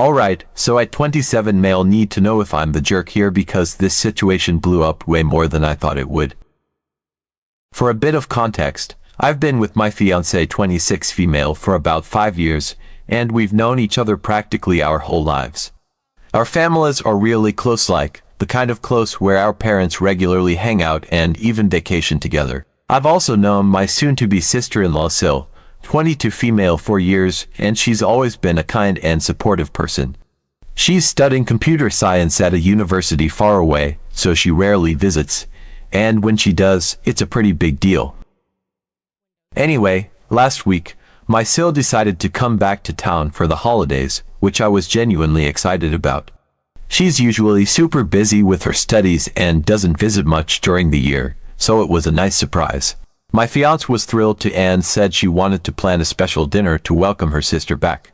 Alright, so at 27 male need to know if I'm the jerk here because this situation blew up way more than I thought it would. For a bit of context, I've been with my fiancé 26 female for about 5 years, and we've known each other practically our whole lives. Our families are really close, like the kind of close where our parents regularly hang out and even vacation together. I've also known my soon-to-be sister-in-law Sil, 22 female for years, and she's always been a kind and supportive person. She's studying computer science at a university far away, so she rarely visits, and when she does, it's a pretty big deal. Anyway, last week, my Sil decided to come back to town for the holidays, which I was genuinely excited about. She's usually super busy with her studies and doesn't visit much during the year, so it was a nice surprise. My fiancé was thrilled to and said she wanted to plan a special dinner to welcome her sister back.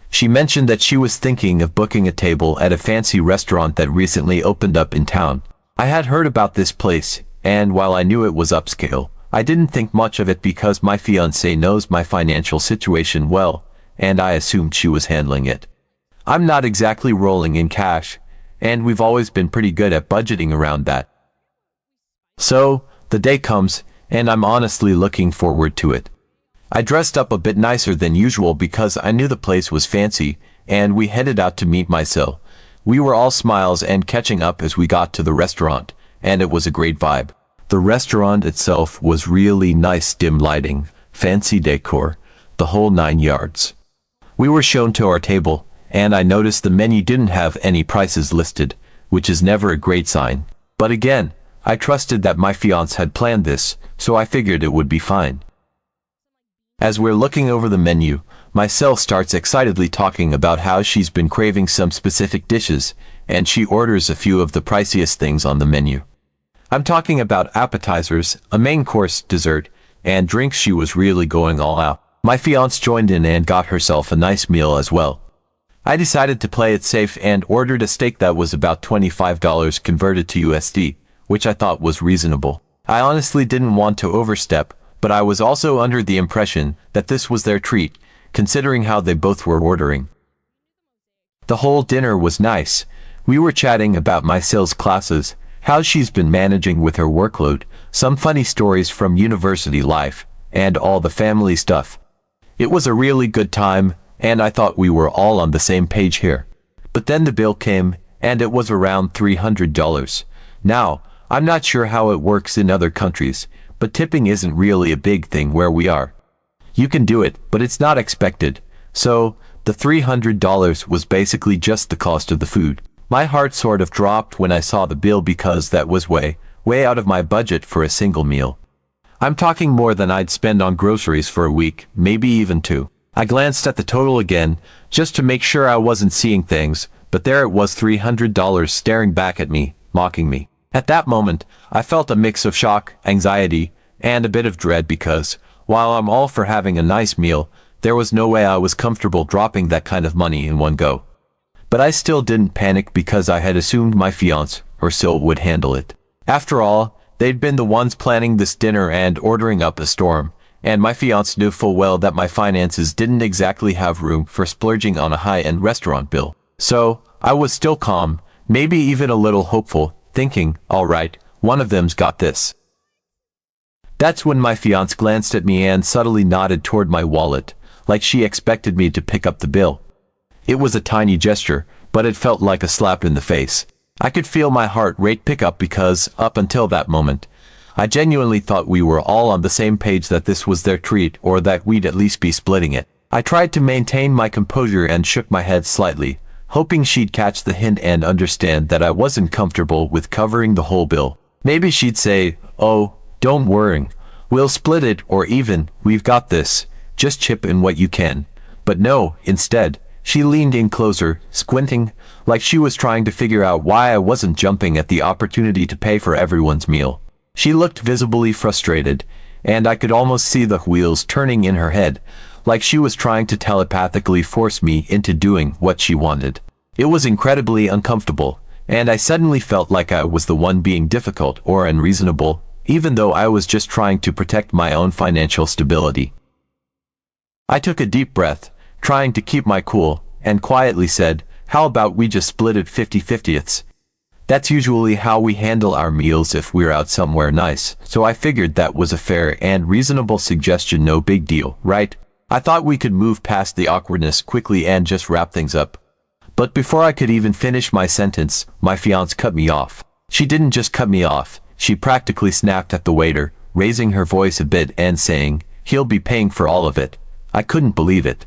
She mentioned that she was thinking of booking a table at a fancy restaurant that recently opened up in town. I had heard about this place, and while I knew it was upscale, I didn't think much of it because my fiancé knows my financial situation well, and I assumed she was handling it. I'm not exactly rolling in cash, and we've always been pretty good at budgeting around that. So, the day comes, and I'm honestly looking forward to it. I dressed up a bit nicer than usual because I knew the place was fancy, and we headed out to meet my Sil. We were all smiles and catching up as we got to the restaurant, and it was a great vibe. The restaurant itself was really nice, dim lighting, fancy decor, the whole 9 yards. We were shown to our table, and I noticed the menu didn't have any prices listed, which is never a great sign. But again, I trusted that my fiancé had planned this, so I figured it would be fine. As we're looking over the menu, my Sil starts excitedly talking about how she's been craving some specific dishes, and she orders a few of the priciest things on the menu. I'm talking about appetizers, a main course, dessert, and drinks. She was really going all out. My fiancé joined in and got herself a nice meal as well. I decided to play it safe and ordered a steak that was about $25 converted to USD, which I thought was reasonable. I honestly didn't want to overstep, but I was also under the impression that this was their treat, considering how they both were ordering. The whole dinner was nice. We were chatting about my Sil's classes, how she's been managing with her workload, some funny stories from university life, and all the family stuff. It was a really good time, and I thought we were all on the same page here. But then the bill came, and it was around $300. Now, I'm not sure how it works in other countries, but tipping isn't really a big thing where we are. You can do it, but it's not expected. So, the $300 was basically just the cost of the food. My heart sort of dropped when I saw the bill because that was way out of my budget for a single meal. I'm talking more than I'd spend on groceries for a week, maybe even 2. I glanced at the total again, just to make sure I wasn't seeing things, but there it was, $300 staring back at me, mocking me. At that moment, I felt a mix of shock, anxiety, and a bit of dread because, while I'm all for having a nice meal, there was no way I was comfortable dropping that kind of money in one go. But I still didn't panic because I had assumed my fiancé, or Sil, would handle it. After all, they'd been the ones planning this dinner and ordering up a storm, and my fiancé knew full well that my finances didn't exactly have room for splurging on a high-end restaurant bill. So, I was still calm, maybe even a little hopeful, thinking, alright, one of them's got this. That's when my fiancé glanced at me and subtly nodded toward my wallet, like she expected me to pick up the bill. It was a tiny gesture, but it felt like a slap in the face. I could feel my heart rate pick up because, up until that moment, I genuinely thought we were all on the same page, that this was their treat, or that we'd at least be splitting it. I tried to maintain my composure and shook my head slightly, hoping she'd catch the hint and understand that I wasn't comfortable with covering the whole bill. Maybe she'd say, "Oh, don't worry, we'll split it," or even, "We've got this, just chip in what you can." But no, instead, she leaned in closer, squinting, like she was trying to figure out why I wasn't jumping at the opportunity to pay for everyone's meal. She looked visibly frustrated, and I could almost see the wheels turning in her head, like she was trying to telepathically force me into doing what she wanted. It was incredibly uncomfortable, and I suddenly felt like I was the one being difficult or unreasonable, even though I was just trying to protect my own financial stability. I took a deep breath, trying to keep my cool, and quietly said, How about we just split it 50-50ths? That's usually how we handle our meals if we're out somewhere nice, so I figured that was a fair and reasonable suggestion. No big deal, right? I thought we could move past the awkwardness quickly and just wrap things up. But before I could even finish my sentence, my fiancé cut me off. She didn't just cut me off, she practically snapped at the waiter, raising her voice a bit and saying, "He'll be paying for all of it." I couldn't believe it.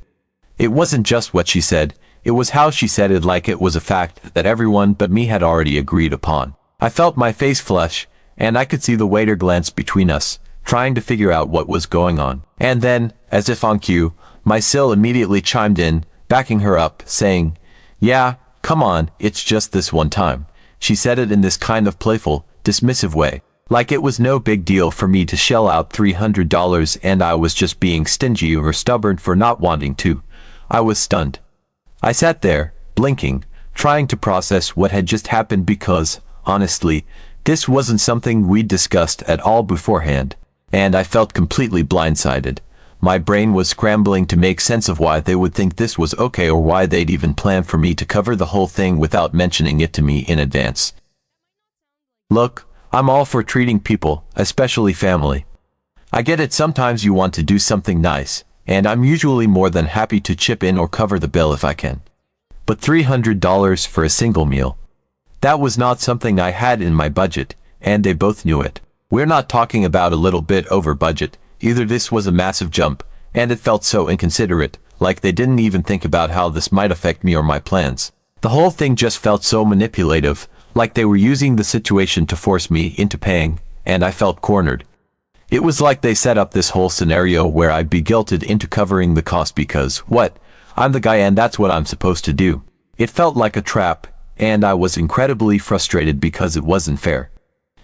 It wasn't just what she said, it was how she said it, like it was a fact that everyone but me had already agreed upon. I felt my face flush, and I could see the waiter glance between us, trying to figure out what was going on. And then, as if on cue, my Sil immediately chimed in, backing her up, saying, "Yeah, come on, it's just this one time." She said it in this kind of playful, dismissive way, like it was no big deal for me to shell out $300 and I was just being stingy or stubborn for not wanting to. I was stunned. I sat there, blinking, trying to process what had just happened because, honestly, this wasn't something we'd discussed at all beforehand, and I felt completely blindsided. My brain was scrambling to make sense of why they would think this was okay or why they'd even plan for me to cover the whole thing without mentioning it to me in advance. Look, I'm all for treating people, especially family. I get it, sometimes you want to do something nice, and I'm usually more than happy to chip in or cover the bill if I can. But $300 for a single meal? That was not something I had in my budget, and they both knew it. We're not talking about a little bit over budget. Either this was a massive jump, and it felt so inconsiderate, like they didn't even think about how this might affect me or my plans. The whole thing just felt so manipulative, like they were using the situation to force me into paying, and I felt cornered. It was like they set up this whole scenario where I'd be guilted into covering the cost because, what? I'm the guy and that's what I'm supposed to do. It felt like a trap, and I was incredibly frustrated because it wasn't fair.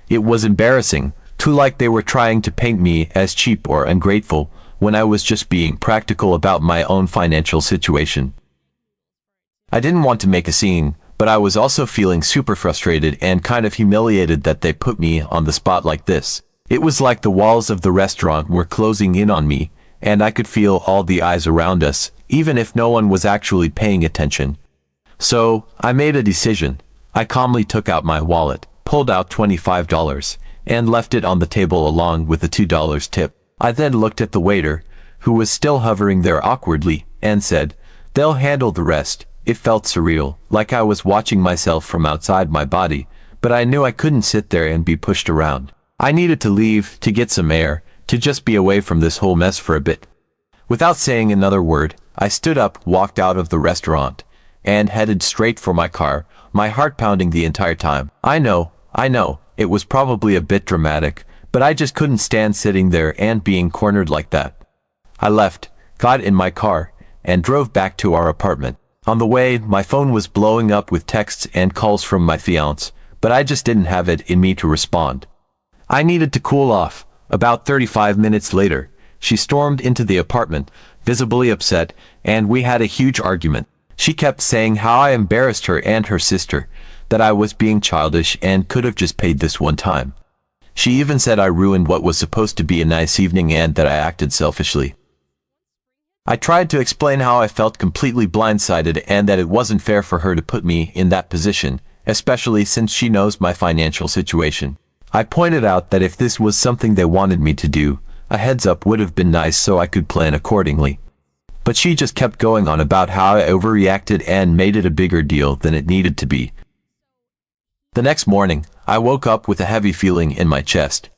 It was embarrassing, too, like they were trying to paint me as cheap or ungrateful when I was just being practical about my own financial situation. I didn't want to make a scene, but I was also feeling super frustrated and kind of humiliated that they put me on the spot like this. It was like the walls of the restaurant were closing in on me, and I could feel all the eyes around us, even if no one was actually paying attention. So, I made a decision. I calmly took out my wallet, pulled out $25, and left it on the table along with the $2 tip. I then looked at the waiter, who was still hovering there awkwardly, and said, "They'll handle the rest." It felt surreal, like I was watching myself from outside my body, but I knew I couldn't sit there and be pushed around. I needed to leave, to get some air, to just be away from this whole mess for a bit. Without saying another word, I stood up, walked out of the restaurant, and headed straight for my car, my heart pounding the entire time. I know, it was probably a bit dramatic, but I just couldn't stand sitting there and being cornered like that. I left, got in my car, and drove back to our apartment. On the way, my phone was blowing up with texts and calls from my fiancé, but I just didn't have it in me to respond. I needed to cool off. About 35 minutes later, she stormed into the apartment, visibly upset, and we had a huge argument. She kept saying how I embarrassed her and her sister, that I was being childish and could have just paid this one time. She even said I ruined what was supposed to be a nice evening and that I acted selfishly. I tried to explain how I felt completely blindsided and that it wasn't fair for her to put me in that position, especially since she knows my financial situation. I pointed out that if this was something they wanted me to do, a heads up would have been nice so I could plan accordingly. But she just kept going on about how I overreacted and made it a bigger deal than it needed to be. The next morning, I woke up with a heavy feeling in my chest.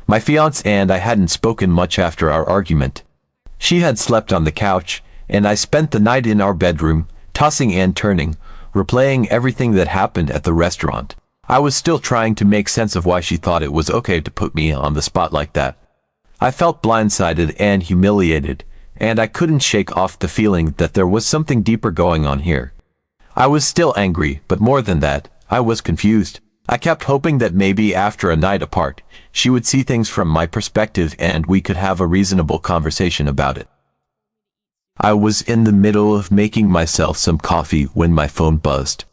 My fiancé and I hadn't spoken much after our argument. She had slept on the couch, and I spent the night in our bedroom, tossing and turning, replaying everything that happened at the restaurant. I was still trying to make sense of why she thought it was okay to put me on the spot like that. I felt blindsided and humiliated, and I couldn't shake off the feeling that there was something deeper going on here. I was still angry, but more than that, I was confused. I kept hoping that maybe after a night apart, she would see things from my perspective and we could have a reasonable conversation about it. I was in the middle of making myself some coffee when my phone buzzed.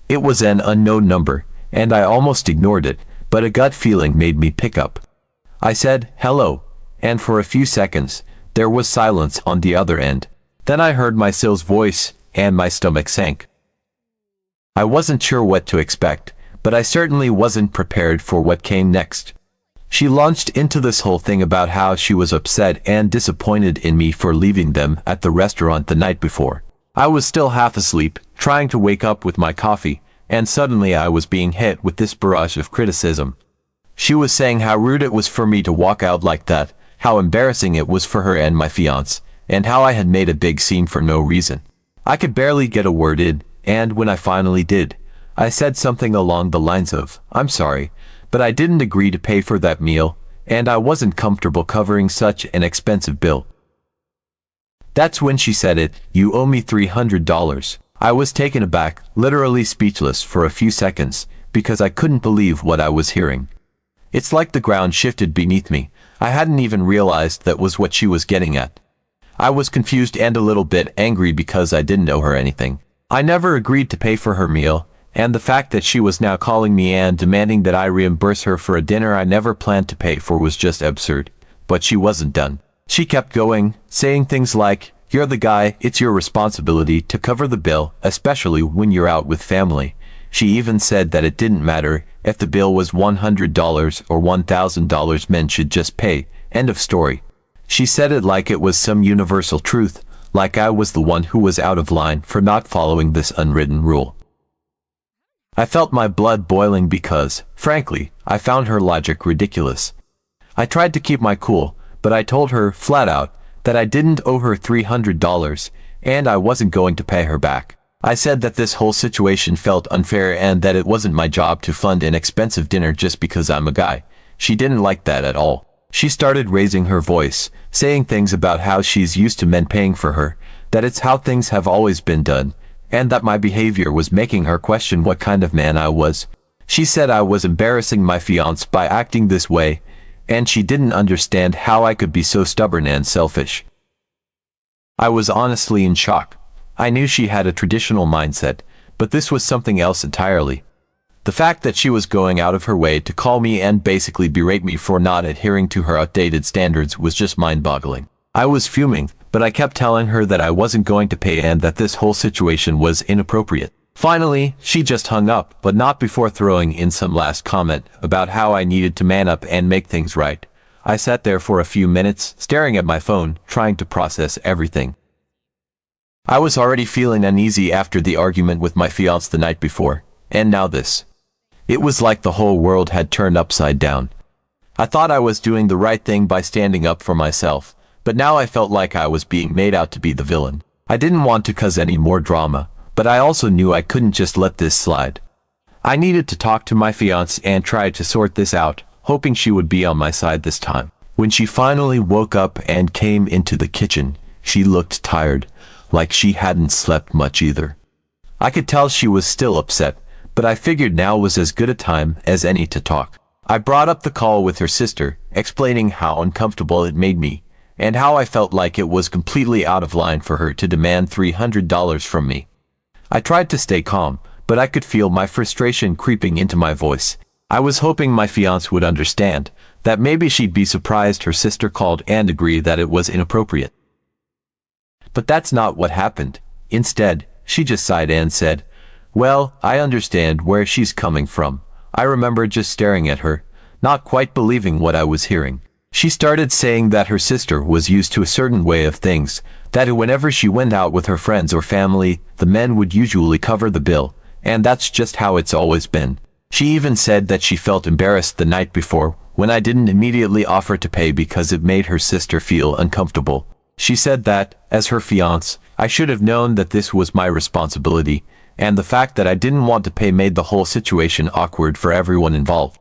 It was an unknown number, and I almost ignored it, but a gut feeling made me pick up. I said, "Hello," and for a few seconds, there was silence on the other end. Then I heard my Sil's voice, and my stomach sank. I wasn't sure what to expect, but I certainly wasn't prepared for what came next. She launched into this whole thing about how she was upset and disappointed in me for leaving them at the restaurant the night before. I was still half asleep, trying to wake up with my coffee, and suddenly I was being hit with this barrage of criticism. She was saying how rude it was for me to walk out like that, how embarrassing it was for her and my fiancé, and how I had made a big scene for no reason. I could barely get a word in, and when I finally did, I said something along the lines of, "I'm sorry, but I didn't agree to pay for that meal, and I wasn't comfortable covering such an expensive bill." That's when she said it, "You owe me $300. I was taken aback, literally speechless for a few seconds, because I couldn't believe what I was hearing. It's like the ground shifted beneath me. I hadn't even realized that was what she was getting at. I was confused and a little bit angry because I didn't owe her anything. I never agreed to pay for her meal, and the fact that she was now calling me and demanding that I reimburse her for a dinner I never planned to pay for was just absurd. But she wasn't done. She kept going, saying things like, "You're the guy, it's your responsibility to cover the bill, especially when you're out with family." She even said that it didn't matter if the bill was $100 or $1,000, men should just pay. End of story. She said it like it was some universal truth, like I was the one who was out of line for not following this unwritten rule. I felt my blood boiling because, frankly, I found her logic ridiculous. I tried to keep my cool, but I told her, flat out, that I didn't owe her $300, and I wasn't going to pay her back. I said that this whole situation felt unfair and that it wasn't my job to fund an expensive dinner just because I'm a guy. She didn't like that at all. She started raising her voice, saying things about how she's used to men paying for her, that it's how things have always been done, and that my behavior was making her question what kind of man I was. She said I was embarrassing my fiancé by acting this way, and she didn't understand how I could be so stubborn and selfish. I was honestly in shock. I knew she had a traditional mindset, but this was something else entirely. The fact that she was going out of her way to call me and basically berate me for not adhering to her outdated standards was just mind-boggling. I was fuming, but I kept telling her that I wasn't going to pay and that this whole situation was inappropriate. Finally, she just hung up, but not before throwing in some last comment about how I needed to man up and make things right. I sat there for a few minutes, staring at my phone, trying to process everything. I was already feeling uneasy after the argument with my fiancé the night before, and now this. It was like the whole world had turned upside down. I thought I was doing the right thing by standing up for myself, but now I felt like I was being made out to be the villain. I didn't want to cause any more drama, but I also knew I couldn't just let this slide. I needed to talk to my fiancé and try to sort this out, hoping she would be on my side this time. When she finally woke up and came into the kitchen, she looked tired, like she hadn't slept much either. I could tell she was still upset, but I figured now was as good a time as any to talk. I brought up the call with her sister, explaining how uncomfortable it made me, and how I felt like it was completely out of line for her to demand $300 from me. I tried to stay calm, but I could feel my frustration creeping into my voice. I was hoping my fiancé would understand, that maybe she'd be surprised her sister called and agree that it was inappropriate. But that's not what happened. Instead, she just sighed and said, "Well, I understand where she's coming from." I remember just staring at her, not quite believing what I was hearing. She started saying that her sister was used to a certain way of things, that whenever she went out with her friends or family, the men would usually cover the bill, and that's just how it's always been. She even said that she felt embarrassed the night before, when I didn't immediately offer to pay because it made her sister feel uncomfortable. She said that, as her fiancé, I should have known that this was my responsibility, and the fact that I didn't want to pay made the whole situation awkward for everyone involved.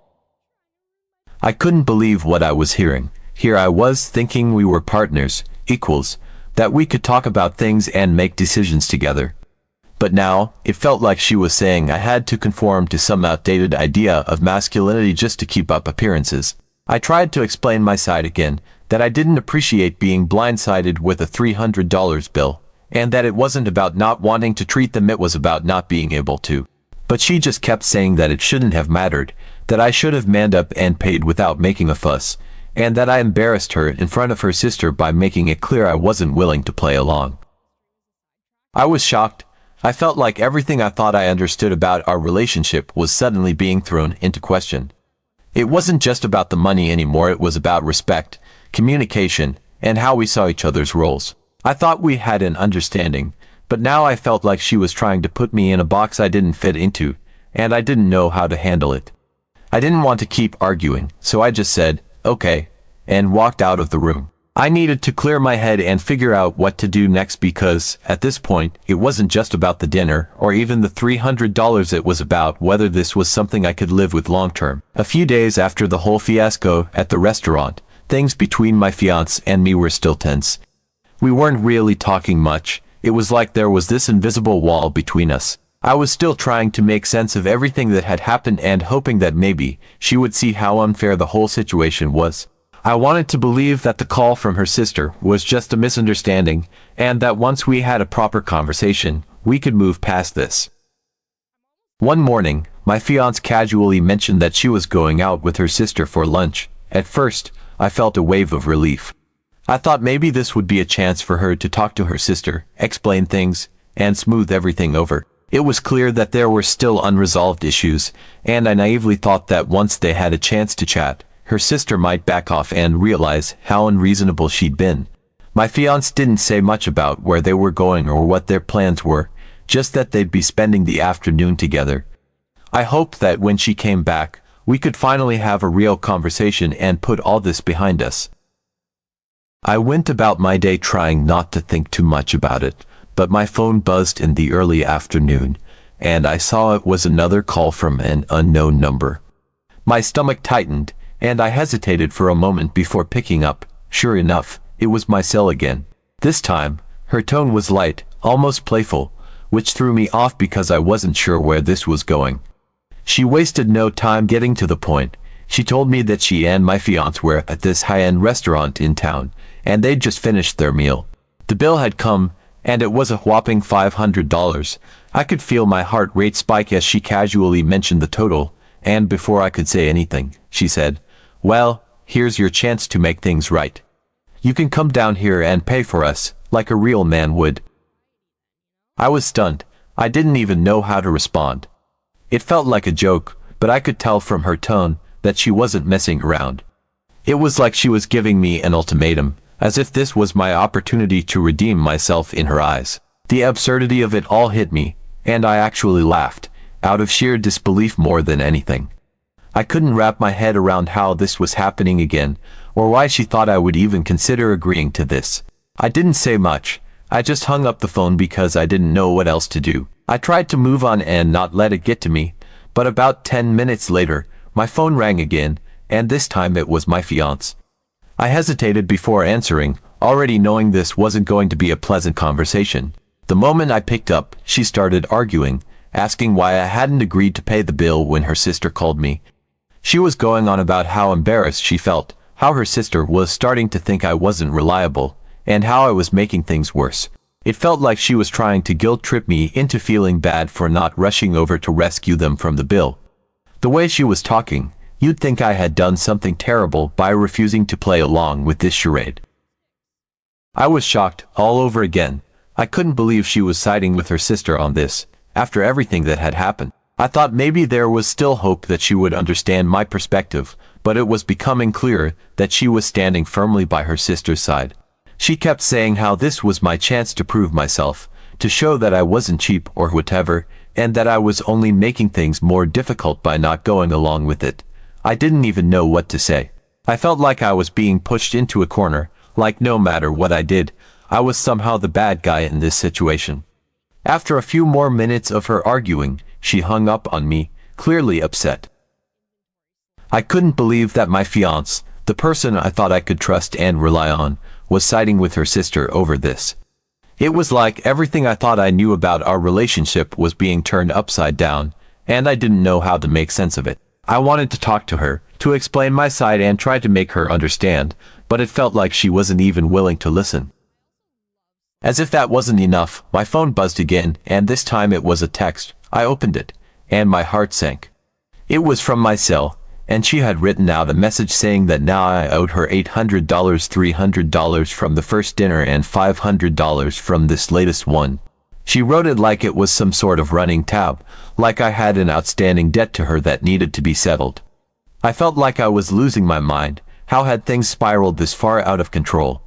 I couldn't believe what I was hearing. Here I was thinking we were partners, equals, that we could talk about things and make decisions together. But now, it felt like she was saying I had to conform to some outdated idea of masculinity just to keep up appearances. I tried to explain my side again, that I didn't appreciate being blindsided with a $300 bill, and that it wasn't about not wanting to treat them, it was about not being able to. But she just kept saying that it shouldn't have mattered, that I should have manned up and paid without making a fuss, and that I embarrassed her in front of her sister by making it clear I wasn't willing to play along. I was shocked. I felt like everything I thought I understood about our relationship was suddenly being thrown into question. It wasn't just about the money anymore, it was about respect, communication, and how we saw each other's roles. I thought we had an understanding, but now I felt like she was trying to put me in a box I didn't fit into, and I didn't know how to handle it. I didn't want to keep arguing, so I just said, "Okay," and walked out of the room. I needed to clear my head and figure out what to do next because, at this point, it wasn't just about the dinner or even the $300, it was about whether this was something I could live with long term. A few days after the whole fiasco at the restaurant, things between my fiancé and me were still tense. We weren't really talking much. It was like there was this invisible wall between us. I was still trying to make sense of everything that had happened and hoping that maybe she would see how unfair the whole situation was. I wanted to believe that the call from her sister was just a misunderstanding, and that once we had a proper conversation, we could move past this. One morning, my fiancé casually mentioned that she was going out with her sister for lunch. At first, I felt a wave of relief. I thought maybe this would be a chance for her to talk to her sister, explain things, and smooth everything over. It was clear that there were still unresolved issues, and I naively thought that once they had a chance to chat, her sister might back off and realize how unreasonable she'd been. My fiancé didn't say much about where they were going or what their plans were, just that they'd be spending the afternoon together. I hoped that when she came back, we could finally have a real conversation and put all this behind us. I went about my day trying not to think too much about it, but my phone buzzed in the early afternoon, and I saw it was another call from an unknown number. My stomach tightened, and I hesitated for a moment before picking up. Sure enough, it was my cell again. This time, her tone was light, almost playful, which threw me off because I wasn't sure where this was going. She wasted no time getting to the point. She told me that she and my fiancé were at this high-end restaurant in town, and they'd just finished their meal. The bill had come, and it was a whopping $500. I could feel my heart rate spike as she casually mentioned the total, and before I could say anything, she said, "Well, here's your chance to make things right. You can come down here and pay for us, like a real man would." I was stunned. I didn't even know how to respond. It felt like a joke, but I could tell from her tone that she wasn't messing around. It was like she was giving me an ultimatum, as if this was my opportunity to redeem myself in her eyes. The absurdity of it all hit me, and I actually laughed, out of sheer disbelief more than anything. I couldn't wrap my head around how this was happening again, or why she thought I would even consider agreeing to this. I didn't say much. I just hung up the phone because I didn't know what else to do. I tried to move on and not let it get to me, but about 10 minutes later, my phone rang again, and this time it was my fiancé. I hesitated before answering, already knowing this wasn't going to be a pleasant conversation. The moment I picked up, she started arguing, asking why I hadn't agreed to pay the bill when her sister called me. She was going on about how embarrassed she felt, how her sister was starting to think I wasn't reliable, and how I was making things worse. It felt like she was trying to guilt-trip me into feeling bad for not rushing over to rescue them from the bill. The way she was talking, you'd think I had done something terrible by refusing to play along with this charade. I was shocked all over again. I couldn't believe she was siding with her sister on this, after everything that had happened. I thought maybe there was still hope that she would understand my perspective, but it was becoming clearer that she was standing firmly by her sister's side. She kept saying how this was my chance to prove myself, to show that I wasn't cheap or whatever, and that I was only making things more difficult by not going along with it. I didn't even know what to say. I felt like I was being pushed into a corner, like no matter what I did, I was somehow the bad guy in this situation. After a few more minutes of her arguing, she hung up on me, clearly upset. I couldn't believe that my fiancé, the person I thought I could trust and rely on, was siding with her sister over this. It was like everything I thought I knew about our relationship was being turned upside down, and I didn't know how to make sense of it. I wanted to talk to her, to explain my side and try to make her understand, but it felt like she wasn't even willing to listen. As if that wasn't enough, my phone buzzed again, and this time it was a text. I opened it, and my heart sank. It was from my cell, and she had written out a message saying that now I owed her $800, $300 from the first dinner and $500 from this latest one. She wrote it like it was some sort of running tab, like I had an outstanding debt to her that needed to be settled. I felt like I was losing my mind. How had things spiraled this far out of control?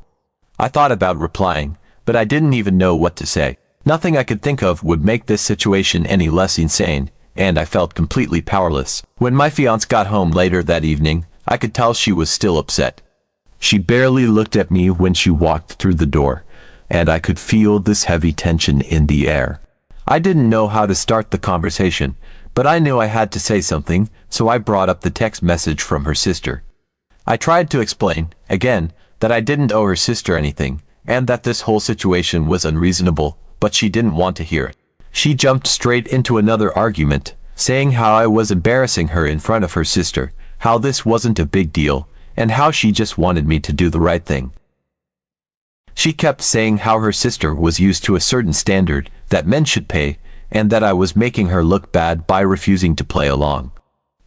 I thought about replying, but I didn't even know what to say. Nothing I could think of would make this situation any less insane, and I felt completely powerless. When my fiancé got home later that evening, I could tell she was still upset. She barely looked at me when she walked through the door, and I could feel this heavy tension in the air. I didn't know how to start the conversation, but I knew I had to say something, so I brought up the text message from her sister. I tried to explain, again, that I didn't owe her sister anything, and that this whole situation was unreasonable, but she didn't want to hear it. She jumped straight into another argument, saying how I was embarrassing her in front of her sister, how this wasn't a big deal, and how she just wanted me to do the right thing. She kept saying how her sister was used to a certain standard that men should pay, and that I was making her look bad by refusing to play along.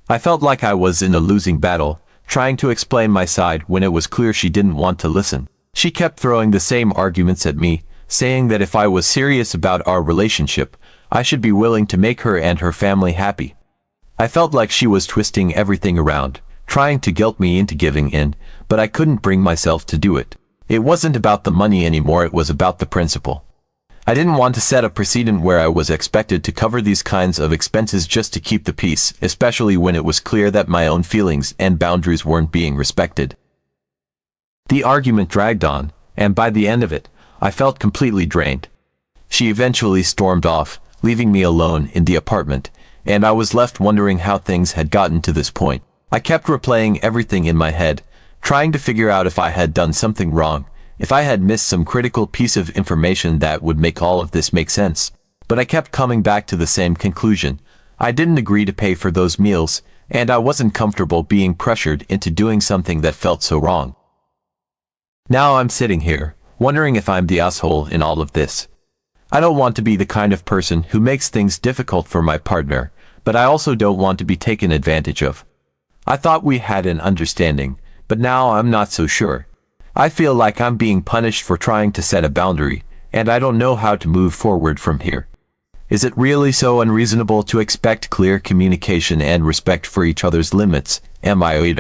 I felt like I was in a losing battle, trying to explain my side when it was clear she didn't want to listen. She kept throwing the same arguments at me, saying that if I was serious about our relationship, I should be willing to make her and her family happy. I felt like she was twisting everything around, trying to guilt me into giving in, but I couldn't bring myself to do it. It wasn't about the money anymore, it was about the principle. I didn't want to set a precedent where I was expected to cover these kinds of expenses just to keep the peace, especially when it was clear that my own feelings and boundaries weren't being respected. The argument dragged on, and by the end of it, I felt completely drained. She eventually stormed off, leaving me alone in the apartment, and I was left wondering how things had gotten to this point. I kept replaying everything in my head, trying to figure out if I had done something wrong, if I had missed some critical piece of information that would make all of this make sense. But I kept coming back to the same conclusion. I didn't agree to pay for those meals, and I wasn't comfortable being pressured into doing something that felt so wrong. Now I'm sitting here, wondering if I'm the asshole in all of this. I don't want to be the kind of person who makes things difficult for my partner, but I also don't want to be taken advantage of. I thought we had an understanding, but now I'm not so sure. I feel like I'm being punished for trying to set a boundary, and I don't know how to move forward from here. Is it really so unreasonable to expect clear communication and respect for each other's limits? Am I AITA?